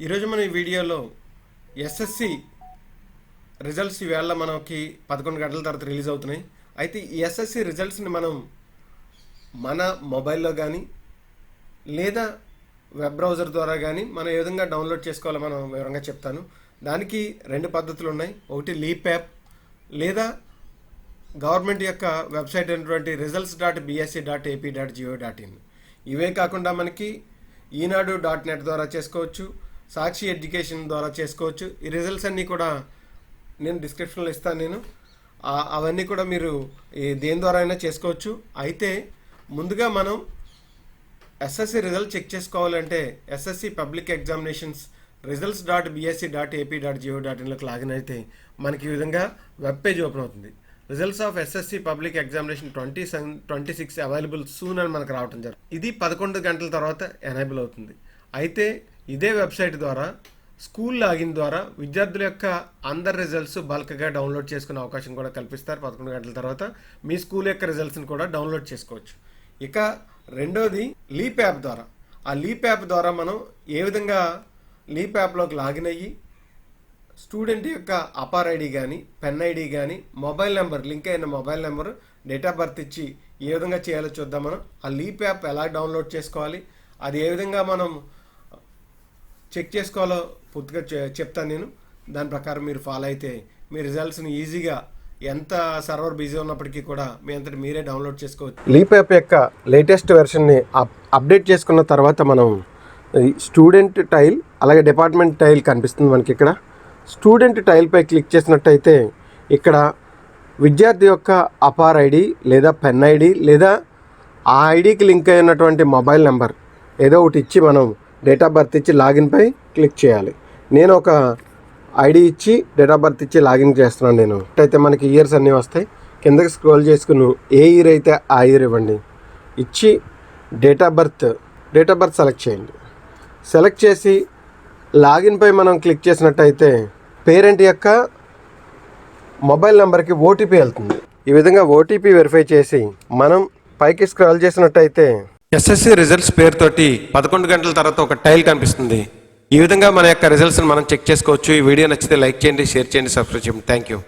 ఈరోజు మన ఈ వీడియోలో ఎస్ఎస్సి రిజల్ట్స్ ఈవేళ మనకి 11 గంటల తర్వాత రిలీజ్ అవుతున్నాయి. అయితే ఈ ఎస్ఎస్సి రిజల్ట్స్ని మనం మన మొబైల్లో కానీ లేదా వెబ్ బ్రౌజర్ ద్వారా కానీ మనం ఏ విధంగా డౌన్లోడ్ చేసుకోవాలో మనం వివరంగా చెప్తాను. దానికి రెండు పద్ధతులు ఉన్నాయి. ఒకటి లీప్ యాప్ లేదా గవర్నమెంట్ యొక్క వెబ్సైట్ అయినటువంటి results.bsc.ap.go.in. ఇవే కాకుండా మనకి ఈనాడు.net ద్వారా చేసుకోవచ్చు, సాక్షి ఎడ్యుకేషన్ ద్వారా చేసుకోవచ్చు. ఈ రిజల్ట్స్ అన్నీ కూడా నేను డిస్క్రిప్షన్లో ఇస్తాను. అవన్నీ కూడా మీరు దేని ద్వారా అయినా చేసుకోవచ్చు. అయితే ముందుగా మనం ఎస్ఎస్సి రిజల్ట్ చెక్ చేసుకోవాలంటే ఎస్ఎస్సి పబ్లిక్ ఎగ్జామినేషన్స్ results.bsc.ap.go.inలోకి లాగిన్ అయితే మనకి ఈ విధంగా వెబ్ పేజ్ ఓపెన్ అవుతుంది. Results of SSC public examination 2026 available soon అని మనకు రావడం జరుగుతుంది. ఇది 11 గంటల తర్వాత ఎనేబుల్ అవుతుంది. అయితే ఇదే వెబ్సైట్ ద్వారా స్కూల్ లాగిన్ ద్వారా విద్యార్థుల యొక్క అందరి రిజల్ట్స్ బల్క్గా డౌన్లోడ్ చేసుకునే అవకాశం కూడా కల్పిస్తారు. 11 గంటల తర్వాత మీ స్కూల్ యొక్క రిజల్ట్స్ని కూడా డౌన్లోడ్ చేసుకోవచ్చు. ఇక రెండోది లీప్ యాప్ ద్వారా. ఆ లీప్ యాప్ ద్వారా మనం ఏ విధంగా లీప్ యాప్లోకి లాగిన్ అయ్యి స్టూడెంట్ యొక్క అపార్ ఐడి కానీ పెన్ ఐడి కానీ మొబైల్ నెంబర్ లింక్ అయిన mobile number date of birth ఇచ్చి ఏ విధంగా చేయాలో చూద్దాం. మనం ఆ లీప్ యాప్ ఎలా డౌన్లోడ్ చేసుకోవాలి, అది ఏ విధంగా మనం చెక్ చేసుకోవాలో పూర్తిగా చెప్తాను నేను. దాని ప్రకారం మీరు ఫాలో అయితే మీ రిజల్ట్స్ని ఈజీగా ఎంత సర్వర్ బిజీ ఉన్నప్పటికీ కూడా మీ అంతటి మీరే డౌన్లోడ్ చేసుకోవచ్చు. లీప్ యాప్ యొక్క లేటెస్ట్ వెర్షన్ని అప్డేట్ చేసుకున్న తర్వాత మనం స్టూడెంట్ టైల్ అలాగే డిపార్ట్మెంట్ టైల్ కనిపిస్తుంది మనకి. ఇక్కడ స్టూడెంట్ టైల్పై క్లిక్ చేసినట్టయితే ఇక్కడ విద్యార్థి యొక్క అపార్ ఐడి లేదా పెన్ ఐడి లేదా ఆ ఐడికి లింక్ అయినటువంటి మొబైల్ నెంబర్ ఏదో ఒకటి ఇచ్చి మనం డేట్ ఆఫ్ బర్త్ ఇచ్చి లాగిన్పై క్లిక్ చేయాలి. నేను ఒక ఐడి ఇచ్చి డేట్ ఆఫ్ బర్త్ ఇచ్చి లాగిన్ చేస్తున్నాను. నేను అయితే మనకి ఇయర్స్ అన్నీ వస్తాయి. కిందకి స్క్రోల్ చేసుకుని ఏ ఇయర్ అయితే ఆ ఇయర్ ఇవ్వండి. ఇచ్చి డేట్ ఆఫ్ బర్త్ సెలెక్ట్ చేయండి. సెలెక్ట్ చేసి లాగిన్పై మనం క్లిక్ చేసినట్టయితే పేరెంట్ యొక్క మొబైల్ నెంబర్కి ఓటీపీ వెళ్తుంది. ఈ విధంగా ఓటీపీ వెరిఫై చేసి మనం పైకి స్క్రాల్ చేసినట్టయితే ఎస్ఎస్సి రిజల్ట్స్ పేరుతోటి 11 గంటల తర్వాత ఒక టైల్ కనిపిస్తుంది. ఈ విధంగా మన యొక్క రిజల్ట్స్ని మనం చెక్ చేసుకోవచ్చు. ఈ వీడియో నచ్చితే లైక్ చేయండి, షేర్ చేయండి, సబ్స్క్రైబ్ చేయండి. Thank you.